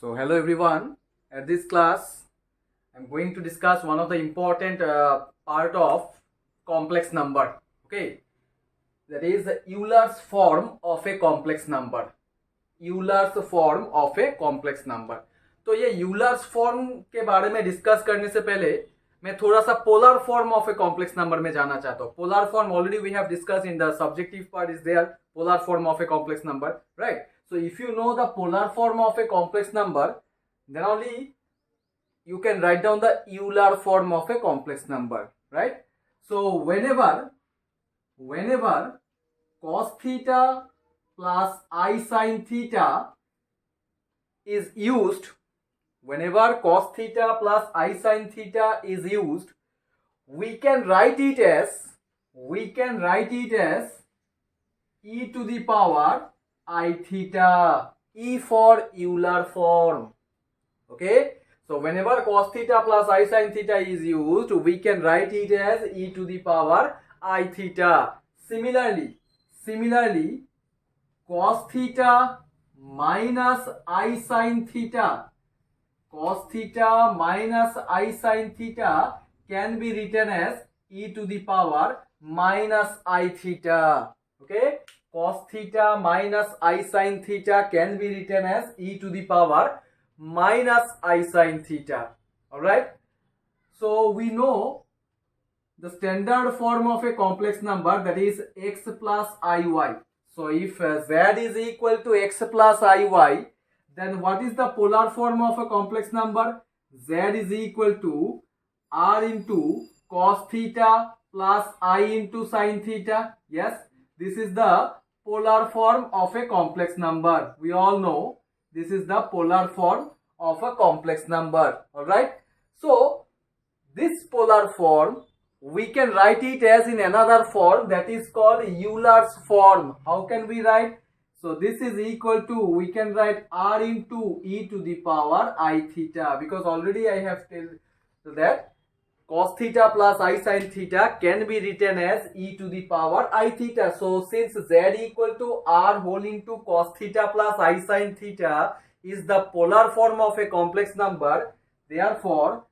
So hello everyone. At this class, I'm going to discuss one of the important part of complex number. Okay, that is Euler's form of a complex number. Euler's form of a complex number. तो ये Euler's form के बारे में discuss करने से पहले मैं थोड़ा सा polar form of a complex number में जाना चाहता हूँ. Polar form already we have discuss in the subjective part is there. Polar form of a complex number, right? So if you know the polar form of a complex number, then only you can write down the Euler form of a complex number, right? So whenever cos theta plus I sin theta is used, whenever cos theta plus I sin theta is used, we can write it as e to the power I theta, E for Euler form. Okay, so whenever cos theta plus I sin theta is used, we can write it as e to the power I theta. Similarly, cos theta minus I sin theta, cos theta minus I sin theta can be written as e to the power minus I theta. Okay, cos theta minus I sin theta can be written as e to the power minus I sin theta. Alright, so we know the standard form of a complex number, that is x plus iy. So if z is equal to x plus iy, then what is the polar form of a complex number? Z is equal to r into cos theta plus I into sin theta. Yes, this is the polar form of a complex number. We all know this is the polar form of a complex number. Alright, so this polar form we can write it as in another form, that is called Euler's form. How can we write? So this is equal to, we can write r into e to the power I theta, because already I have told that cos theta plus I sin theta can be written as e to the power I theta. So since z equal to r whole into cos theta plus I sin theta is the polar form of a complex number, therefore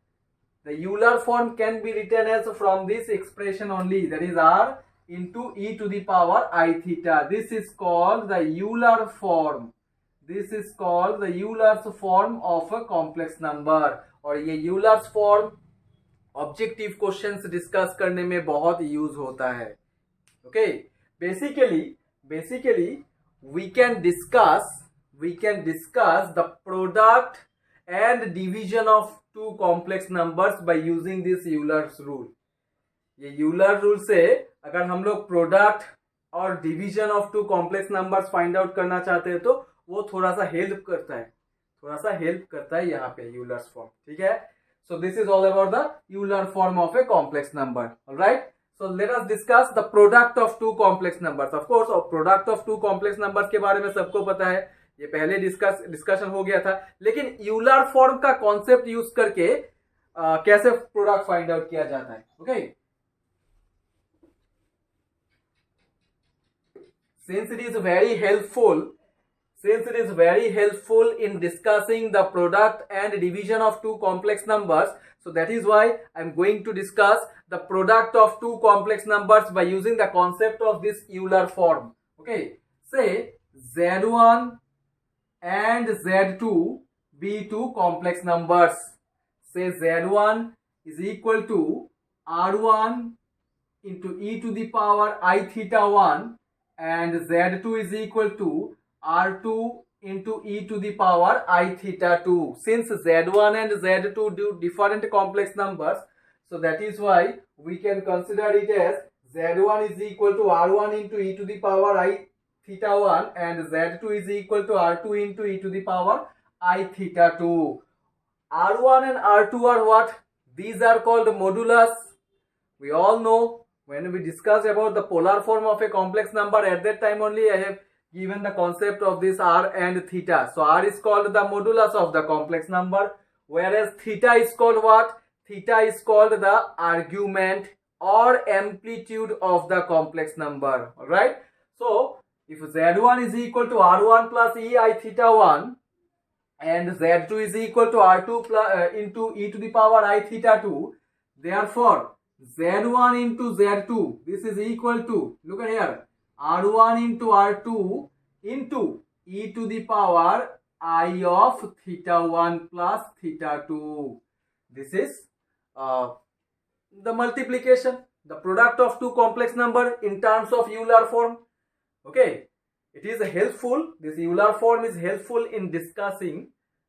the Euler form can be written as from this expression only, that is r into e to the power I theta. This is called the Euler form. This is called the Euler's form of a complex number. और ये Euler's form objective questions discuss करने में बहुत use होता है. Okay, basically we can discuss the product and division of two complex numbers by using this Euler's rule. ये Euler rule से अगर हम लोग प्रोडक्ट और division of two complex numbers find out करना चाहते हैं तो वो थोड़ा सा हेल्प करता है यहाँ पे यूलर्स फॉर्म. ठीक है, so this is all about the Euler form of a complex number. All right, so let us discuss the product of two complex numbers. Of course, product of two complex numbers के बारे में सबको पता है, ये पहले discussion हो गया था. लेकिन Euler form का कॉन्सेप्ट यूज करके कैसे प्रोडक्ट फाइंड आउट किया जाता है. Okay, since it is very helpful in discussing the product and division of two complex numbers, so that is why I'm going to discuss the product of two complex numbers by using the concept of this Euler form. Okay, say z1 and z2 be two complex numbers. Say z1 is equal to r1 into e to the power I theta 1 and z2 is equal to r2 into e to the power I theta 2. Since z1 and z2 do different complex numbers, so that is why we can consider it as z1 is equal to r1 into e to the power I theta 1 and z2 is equal to r2 into e to the power I theta 2. r1 and r2 are what? These are called modulus. We all know when we discuss about the polar form of a complex number, at that time only I have given the concept of this r and theta. So r is called the modulus of the complex number, whereas theta is called what? Theta is called the argument or amplitude of the complex number. All right, so if z1 is equal to r1 plus e I theta 1 and z2 is equal to r2 plus, into e to the power I theta 2. Therefore, z1 into z2, this is equal to, look at here, r1 into r2 into e to the power I of theta 1 plus theta 2. This is the multiplication, the product of two complex number in terms of Euler form. Okay, it is helpful, this Euler form is helpful in discussing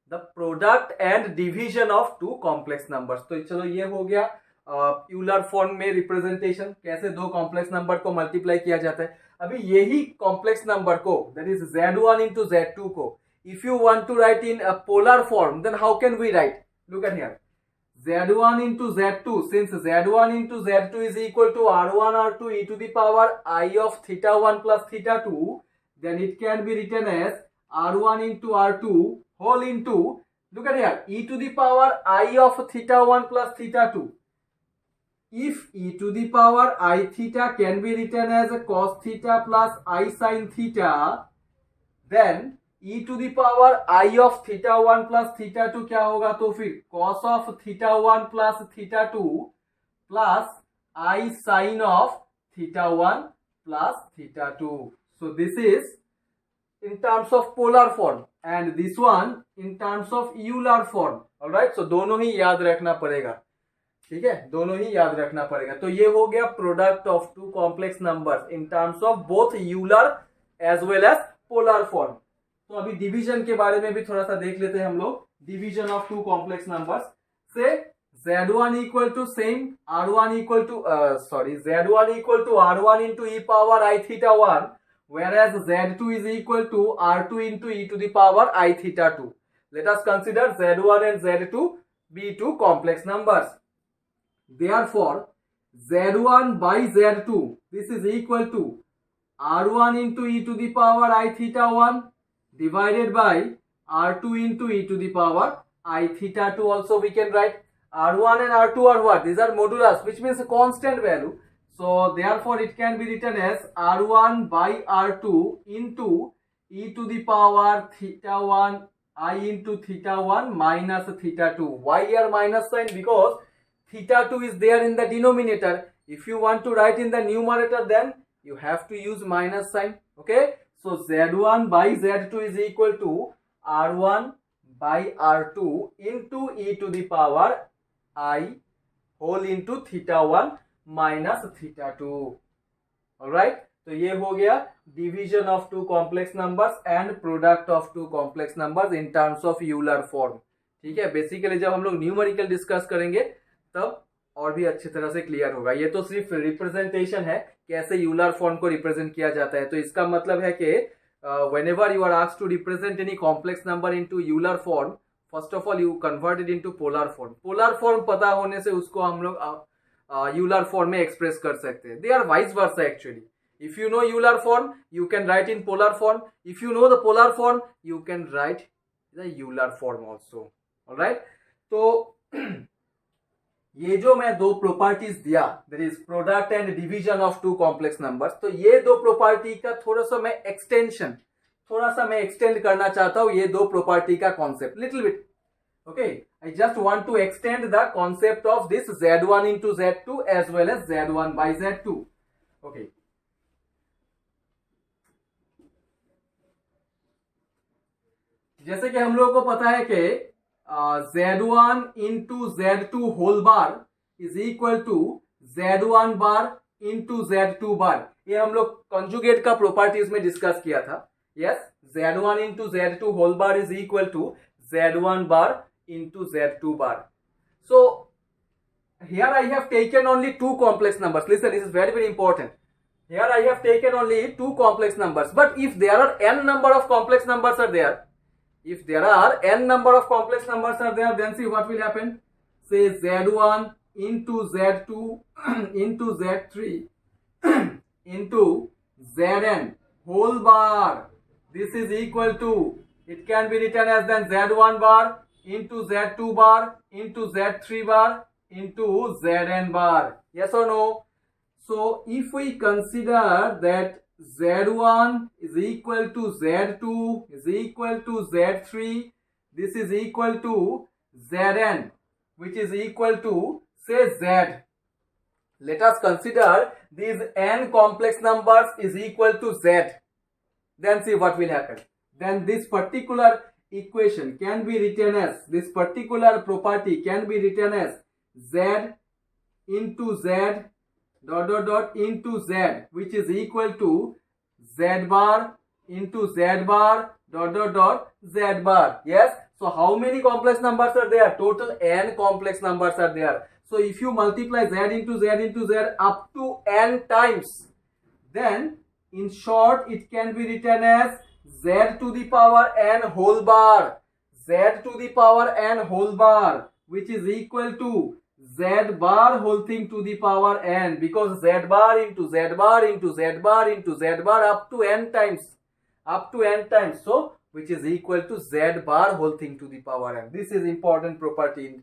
the product and division of two complex numbers. तो चलो ये हो गया Euler form में representation, कैसे दो complex number को multiply किया जाता है. अभी यही कॉम्प्लेक्स नंबर को, that is z1 into z2 को, if you want to write in a polar form, then how can we write? Look at here, z1 into z2, since z1 into z2 is equal to r1 r2 e to the power I of theta 1 plus theta 2, then it can be written as r1 into r2 whole into, look at here, e to the power I of theta 1 plus theta 2. If e to the power I theta can be written as a cos theta plus I sin theta, then e to the power I of theta 1 plus theta 2 क्या होगा? तो फिर cos of theta 1 plus theta 2 plus I sin of theta 1 plus theta 2. So this is in terms of polar form and this one in terms of Euler form. Alright, so दोनों ही याद रखना पड़ेगा. ठीक है, दोनों ही याद रखना पड़ेगा. तो ये हो गया product of two complex numbers in terms of both Euler as well as polar form. तो अभी डिवीजन के बारे में भी थोड़ा सा देख लेते हैं हम लोग. Division of two complex numbers से z1 equal to same r1 equal to z1 equal to r1 into e power I theta 1, whereas z2 is equal to r2 into e to the power I theta 2. Let us consider z1 and z2 be two complex numbers. Therefore, z1 by z2, this is equal to r1 into e to the power I theta 1 divided by r2 into e to the power I theta 2. Also we can write r1 and r2 are what? These are modulus, which means a constant value. So therefore it can be written as r1 by r2 into e to the power theta 1 I into theta 1 minus theta 2. Why here minus sign? Because theta 2 is there in the denominator. If you want to write in the numerator, then you have to use minus sign. Okay, so z1 by z2 is equal to r1 by r2 into e to the power I whole into theta 1 minus theta 2. Alright, तो ये हो गया division of two complex numbers and product of two complex numbers in terms of Euler form. ठीक है, basically जब हम लोग numerical discuss करेंगे तब और भी अच्छी तरह से क्लियर होगा. ये तो सिर्फ रिप्रेजेंटेशन है, कैसे यूलर फॉर्म को रिप्रेजेंट किया जाता है. तो इसका मतलब है कि whenever you are asked to represent any complex number into Euler form, first of all you convert it into polar form. polar form पता होने से उसको हम लोग Euler form में एक्सप्रेस कर सकते हैं. They are vice versa actually. If you know Euler form, you can write in polar form. If you know the polar form, you can write the Euler form also. Alright, तो ये जो मैं दो properties दिया, that is product and division of two complex numbers, तो ये दो property का थोड़ा सा मैं एक्सटेंड करना चाहता हूं. ये दो प्रॉपर्टी का concept little bit. Okay, I just want to extend the concept of this z1 into z2 as well as z1 by z2. ओके, जैसे कि हम लोगों को पता है कि z1 into z2 whole bar is equal to z1 bar into z2 bar. ये हम लोग कंजुगेट का प्रॉपर्टीज में डिस्कस किया था. Yes, z1 into z2 whole bar is equal to z1 bar into z2 bar. So here I have taken only two complex numbers. Listen, this is very very important. Here I have taken only two complex numbers, but if there are n number of complex numbers are there, if there are n number of complex numbers are there, then see what will happen. Say z1 into z2 into z3 into zn whole bar. This is equal to, it can be written as then z1 bar into z2 bar into z3 bar into zn bar. Yes or no? So if we consider that z1 is equal to z2 is equal to z3, this is equal to Zn, which is equal to say Z. Let us consider these n complex numbers is equal to Z. Then see what will happen. Then this particular equation can be written as, this particular property can be written as Z into Z dot dot dot into Z, which is equal to Z bar into Z bar dot dot dot Z bar. Yes. So how many complex numbers are there? Total n complex numbers are there. So if you multiply Z into Z into Z up to n times, then in short it can be written as Z to the power n whole bar, Z to the power n whole bar, which is equal to Z bar whole thing to the power n, because Z bar into Z bar into Z bar into Z bar up to n times, so which is equal to Z bar whole thing to the power n. This is important property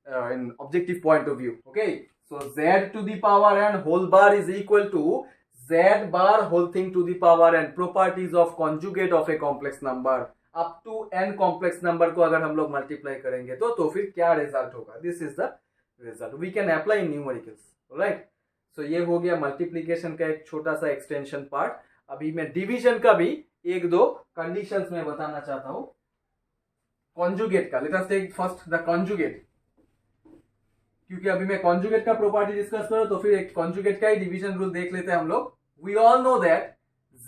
in objective point of view. Okay, so Z to the power n whole bar is equal to Z bar whole thing to the power n. Properties of conjugate of a complex number. Up to n complex number को अगर हम लोग multiply करेंगे तो फिर क्या result होगा, this is the result we can apply in numericals. Right, so ये हो गया मल्टीप्लीकेशन का एक छोटा सा एक्सटेंशन पार्ट. अभी मैं डिवीजन का भी एक दो कंडीशंस में बताना चाहता हूं कॉन्जुगेट का. Let us take first the conjugate, क्योंकि अभी मैं कॉन्जुगेट का प्रॉपर्टी डिस्कस करूं तो फिर एक कॉन्जुगेट का ही डिवीजन रूल देख लेते हैं हम लोग. We all know that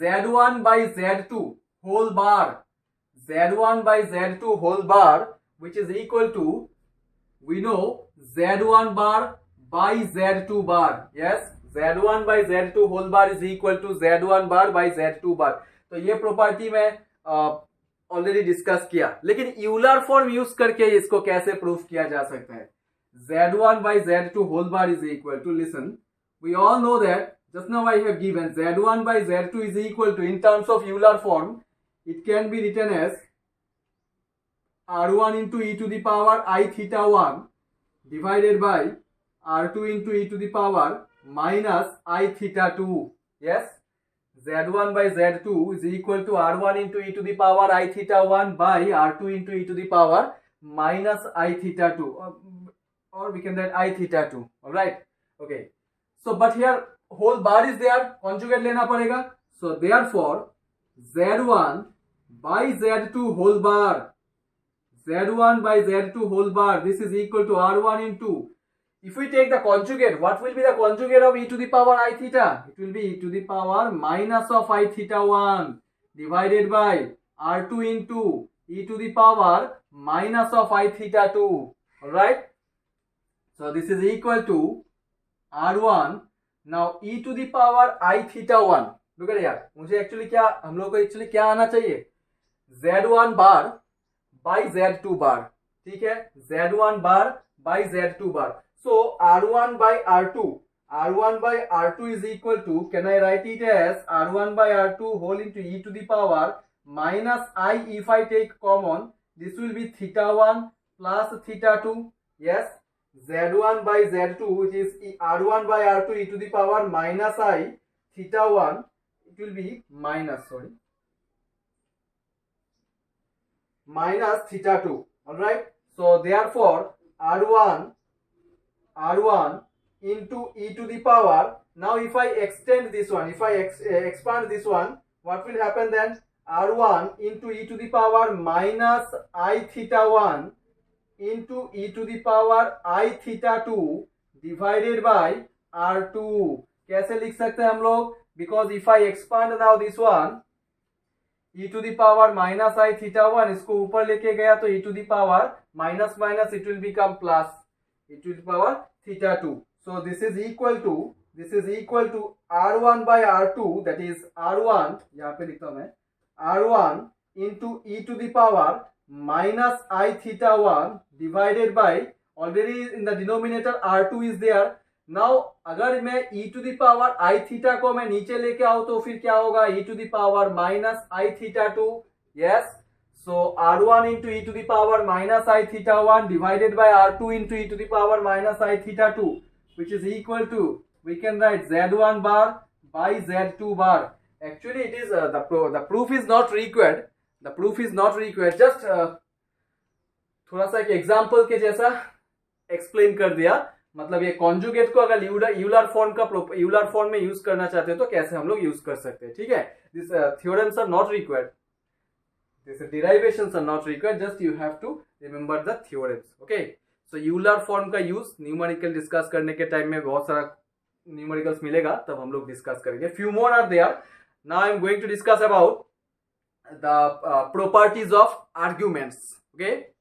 Z1 by Z2 whole bar, Z1 by Z2 whole bar, which is equal to, we know Z1 bar by Z2 bar. Yes, Z1 by Z2 whole bar is equal to Z1 bar by Z2 bar. तो ये property मैं already discuss किया, लेकिन Euler form use करके इसको कैसे proof किया जा सकता है. Z1 by Z2 whole bar is equal to, listen, we all know that just now I have given Z1 by Z2 is equal to, in terms of Euler form, it can be written as R1 into e to the power I theta 1 divided by R2 into e to the power minus I theta 2. Yes, Z1 by Z2 is equal to R1 into e to the power I theta 1 by R2 into e to the power minus I theta 2, or we can write I theta 2. Alright, okay. So but here whole bar is there, conjugate लेना पड़ेगा. So therefore Z1 by Z2 whole bar, Z1 by Z2 whole bar, this is equal to R1 into, if we take the conjugate, what will be the conjugate of e to the power I theta? It will be e to the power minus of I theta 1 divided by R2 into e to the power minus of I theta 2. Alright, so this is equal to R1. Now e to the power I theta 1, look at यार, मुझे actually क्या, हम लोग को actually क्या आना चाहिए, Z1 bar by Z2 बार. ठीक है, Z1 bar by Z2 bar. So R1 by R2, R1 by R2 is equal to, can I write it as R1 by R2 whole into e to the power minus I, if I take common, this will be theta 1 plus theta 2. Yes, Z1 by Z2, which is R1 by R2 e to the power minus I theta 1, it will be minus, sorry, minus theta 2. Alright, so therefore R1 into e to the power, now if I extend this one, if I expand this one, what will happen then? R1 into e to the power minus I theta 1 into e to the power I theta 2 divided by R2. कैसे लिख सकते हैं हम लोग? Because if I expand now this one, e to the power minus I theta 1, इसको ऊपर लेके गया तो e to the power minus minus it will become plus e to the power theta 2. So this is equal to R1 by R2, that is R1, यहाँ पे लिखता हूँ मैं, R1 into e to the power minus I theta 1 divided by, already in the denominator R2 is there. Now अगर मैं e to the power I theta को मैं नीचे लेके आऊँ तो फिर क्या होगा, e to the power minus I theta 2. Yes, so R1 into e to the power minus I theta 1 divided by R2 into e to the power minus I theta 2, which is equal to, we can write Z1 bar by Z2 bar. Actually it is the proof is not required. The proof is not required. Just थोड़ा सा एक example के जैसा explain कर दिया, मतलब ये conjugate को अगर यूलर फॉर्म में यूज करना चाहते हो तो कैसे हम लोग यूज कर सकते हैं, ठीक है। This theorems are not required, this derivations are not required, just you have to remember the theorems, okay. So Euler form का यूज न्यूमेरिकल डिस्कस करने के टाइम में बहुत सारा न्यूमेरिकल्स मिलेगा, तब हम लोग डिस्कस करेंगे। Few more are there. Now I am going to discuss about the properties of arguments, okay.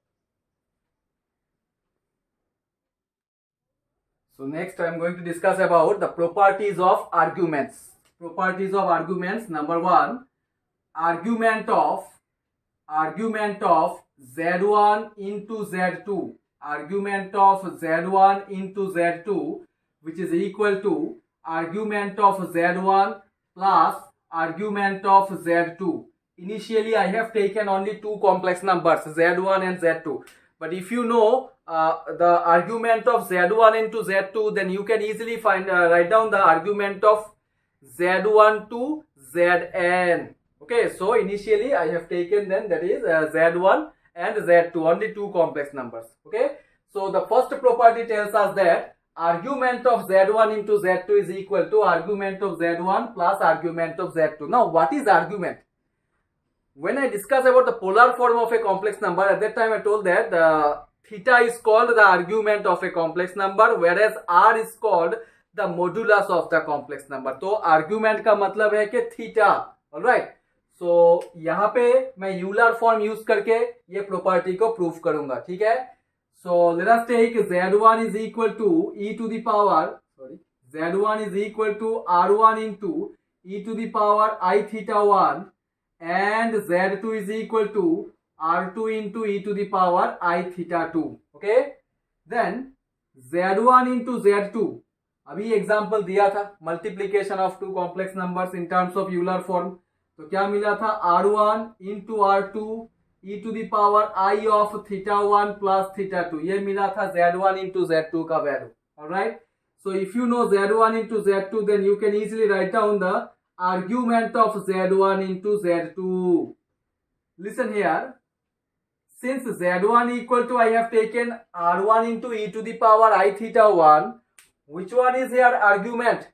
So next I am going to discuss about the properties of arguments. Properties of arguments. Number one, argument of Z1 into Z2. Argument of Z1 into Z2, which is equal to argument of Z1 plus argument of Z2. Initially I have taken only two complex numbers, Z1 and Z2. But if you know the argument of Z1 into Z2, then you can easily write down the argument of Z1 to Zn. Okay, so initially I have taken then that is Z1 and Z2, only two complex numbers. Okay, so the first property tells us that argument of Z1 into Z2 is equal to argument of Z1 plus argument of Z2. Now what is argument? When I discuss about the polar form of a complex number, at that time I told that the theta is called the argument of a complex number, whereas r is called the modulus of the complex number. तो argument का मतलब है कि theta, alright. So यहाँ पे मैं Euler form use करके ये प्रॉपर्टी को प्रूफ करूंगा, ठीक है। So let us take Z1 is equal to e to the power, Z1 is equal to r1 into e to the power I theta 1 and Z2 is equal to r2 into e to the power I theta 2. Okay, then Z1 into Z2, अभी example दिया था multiplication of two complex numbers in terms of Euler form, तो क्या मिला था r1 into r2 e to the power I of theta 1 plus theta 2, ये मिला था Z1 into Z2 का value, alright. So if you know Z1 into Z2, then you can easily write down the argument of Z1 into Z2. Listen here, since Z1 equal to I have taken R1 into e to the power I theta 1, which one is here argument?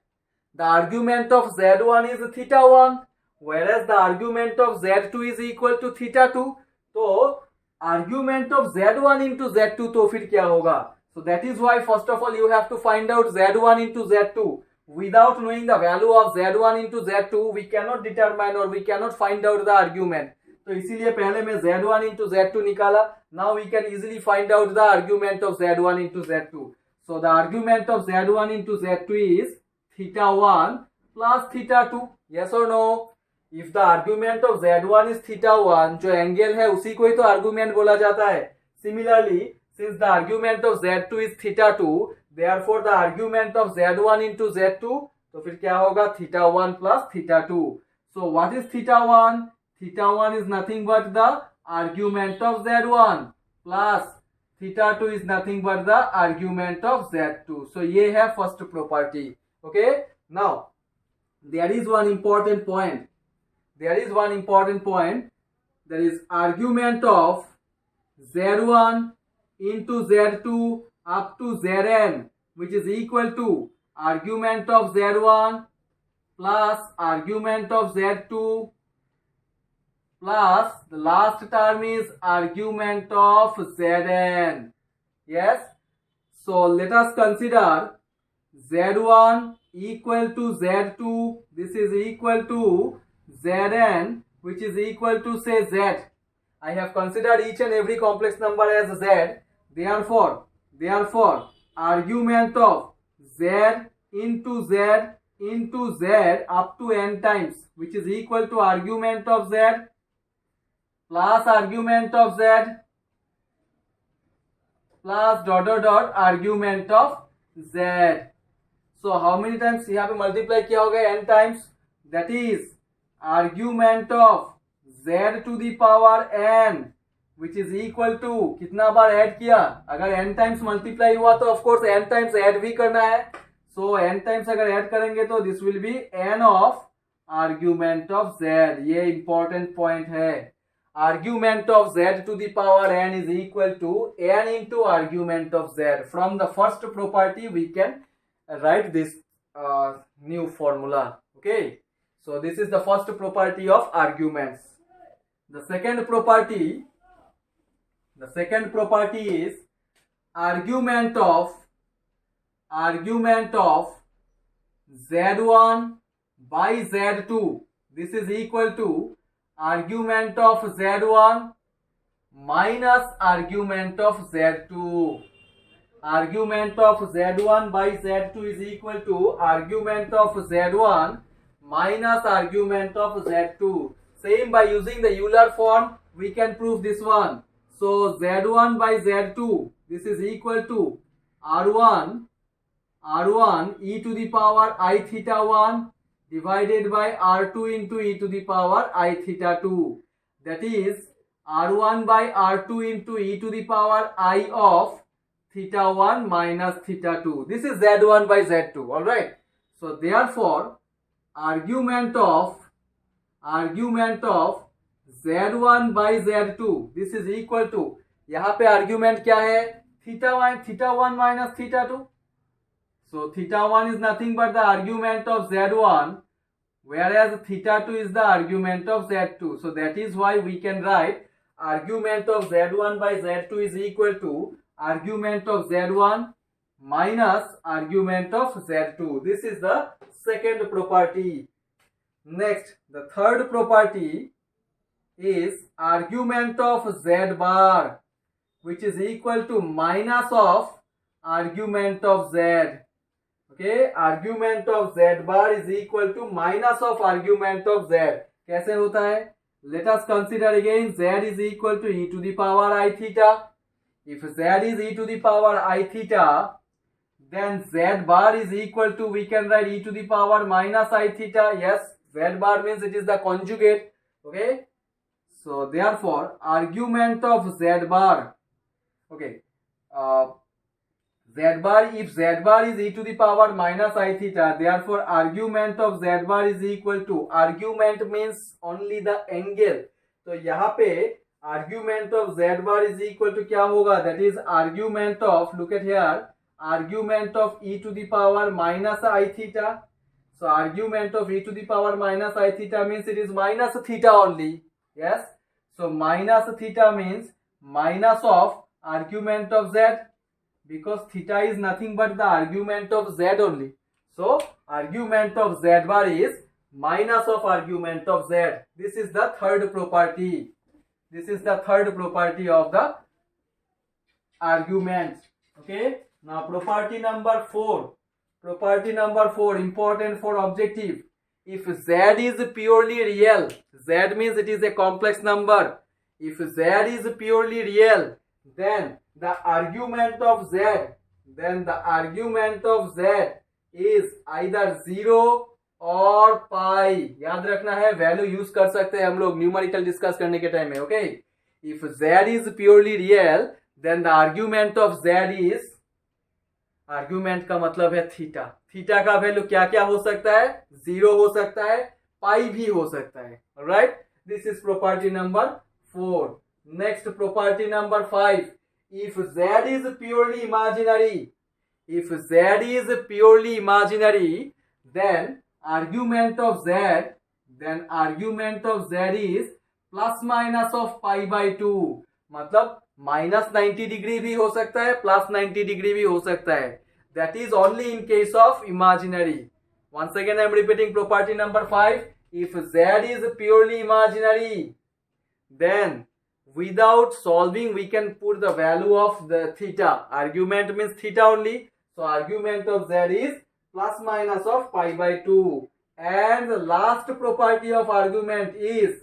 The argument of Z1 is theta 1, whereas the argument of Z2 is equal to theta 2. तो argument of Z1 into Z2 तो फिर क्या होगा? So that is why first of all you have to find out Z1 into Z2. Without knowing the value of Z1 into Z2, we cannot determine or we cannot find out the argument. तो इसीलिए पहले मैं Z1 into Z2 निकाला. Now we can easily find out the argument of Z1 into Z2. So the argument of Z1 into Z2 is theta 1 plus theta 2. Yes or no? If the argument of Z1 is theta 1, जो angle है उसी को ही तो argument बोला जाता है. Similarly, since the argument of Z2 is theta 2, therefore the argument of Z1 into Z2, तो फिर क्या होगा? theta 1 plus theta 2. So what is theta 1? Theta 1 is nothing but the argument of Z1 plus theta 2 is nothing but the argument of Z2. So ये है first property. Okay. Now there is one important point. There is one important point. There is argument of Z1 into Z2 up to Zn, which is equal to argument of Z1 plus argument of Z2 plus the last term is argument of Zn. Yes. So let us consider Z1 equal to Z2. This is equal to Zn, which is equal to say Z. I have considered each and every complex number as Z. Therefore, argument of Z into Z into Z up to n times, which is equal to argument of Z plus argument of Z plus dot dot dot argument of Z. So how many times यहाँ पे multiply किया होगा? n times. That is argument of Z to the power n, which is equal to कितना बार add किया? अगर n times multiply हुआ तो of course n times add भी करना है. सो n टाइम्स अगर ऐड करेंगे तो this will be n of argument of z. ये इंपॉर्टेंट पॉइंट है. argument of z to the power n is equal to n into argument of z. From the first property we can write this new formula. Okay, so this is the first property of arguments. The second property is argument of z1 by z2. This is equal to argument of z1 minus argument of z2. Argument of z1 by z2 is equal to argument of z1 minus argument of z2. Same, by using the Euler form we can prove this one. So z1 by z2, this is equal to r1 e to the power I theta 1 divided by r2 into e to the power I theta 2. That is r1 by r2 into e to the power I of theta 1 minus theta 2. This is z1 by z2. All right. So therefore argument of z1 by z2, this is equal to, यहाँ पे argument क्या है, theta 1 minus theta 2. So theta 1 is nothing but the argument of z1, whereas theta 2 is the argument of z2. So that is why we can write argument of z1 by z2 is equal to argument of z1 minus argument of z2. This is the second property. Next, the third property is argument of z bar, which is equal to minus of argument of z. Okay, argument of z bar is equal to minus of argument of z. कैसे होता है? Let us consider again. Z is equal to e to the power I theta. If z is e to the power I theta, then z bar is equal to, we can write e to the power minus I theta. Yes, z bar means it is the conjugate. Okay, so therefore argument of z bar, okay, z bar, if z bar is e to the power minus I theta, therefore argument of z bar is equal to, argument means only the angle, तो यहाँ पे argument of z bar is equal to क्या होगा, that is argument of, look at here, argument of e to the power minus I theta. So argument of e to the power minus I theta means it is minus theta only. Yes, so minus theta means minus of argument of z, because theta is nothing but the argument of z only. So argument of z bar is minus of argument of z. This is the third property. This is the third property of the argument. Okay, now property number 4. Property number 4, important for objective. If z is purely real, z means it is a complex number. If z is purely real, then the argument of z is either 0 और पाई. याद रखना है, value use कर सकते हैं हम लोग numerical discuss करने के टाइम में. Okay, if z is purely real, then the argument of z is, argument का मतलब है थीटा. थीटा का वैल्यू क्या क्या हो सकता है, 0 हो सकता है, पाई भी हो सकता है. Right, this is property number 4. Next property number 5. If z is purely imaginary, then argument of z is plus minus of pi by 2. मतलब minus 90 डिग्री भी हो सकता है, plus 90 डिग्री भी हो सकता है. That is only in case of imaginary. Once again I am repeating property number 5. If z is purely imaginary, then without solving we can put the value of the theta. Argument means theta only, so argument of z is plus minus of pi by 2. And the last property of argument is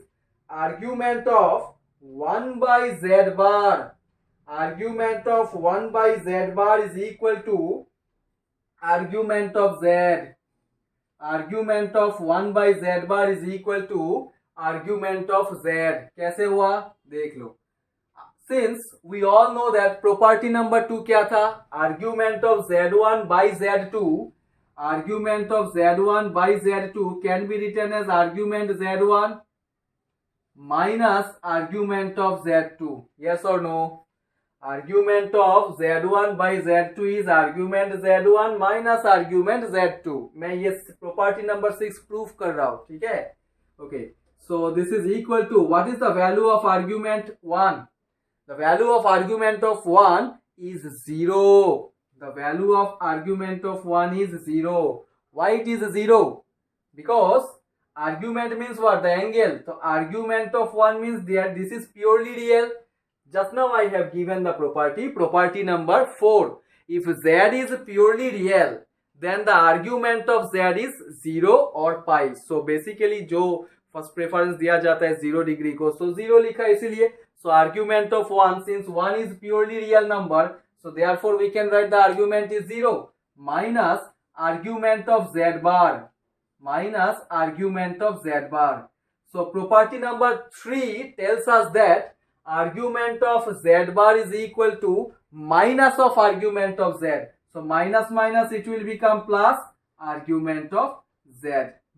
argument of 1 by z bar. Argument of 1 by z bar is equal to argument of z. Argument of 1 by z bar is equal to argument of z. कैसे हुआ देख लो. Since we all know that property number 2 क्या था, argument of z1 by z2, argument of z1 by z2 can be written as argument z1 minus argument of Z2. Yes or no? Argument of Z1 by Z2 is argument Z1 minus argument Z2. मैं ये property number 6 proof कर रहा हूँ, ठीक है? Okay, so this is equal to, what is the value of argument 1? The value of argument of 1 is 0. The value of argument of 1 is 0. Why it is 0? Because argument means what? The angle. So argument of 1 means that this is purely real. Just now I have given the property number 4. If Z is purely real, then the argument of Z is 0 or pi. So basically जो first preference दिया जाता है 0 degree को, so 0 लिखा है इसीलिए. So argument of 1, since 1 is purely real number, so therefore we can write the argument is 0 minus argument of Z bar. Minus argument of Z bar. So property number 3 tells us that argument of Z bar is equal to minus of argument of Z. So minus minus it will become plus argument of Z.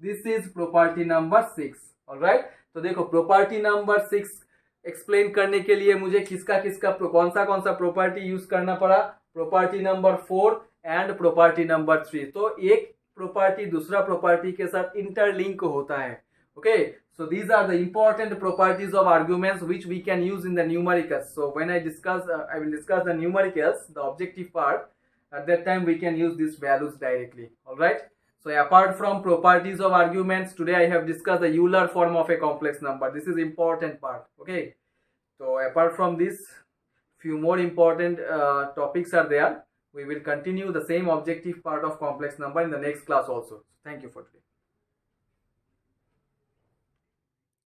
This is property number 6. Alright. तो देखो property number 6 explain करने के लिए मुझे किसका कौन सा property use करना पड़ा? Property number 4 and property number 3. तो एक प्रॉपर्टी दूसरा प्रॉपर्टी के साथ इंटरलिंक होता है. Okay, so these are the important properties of arguments which we can use in the numericals. So when I will discuss the numericals, the objective part. At that time we can use these values directly. All right. So apart from properties of arguments, today I have discussed the Euler form of a complex number. This is important part. Okay. So apart from this, few more important topics are there. We will continue the same objective part of complex number in the next class also. Thank you for today.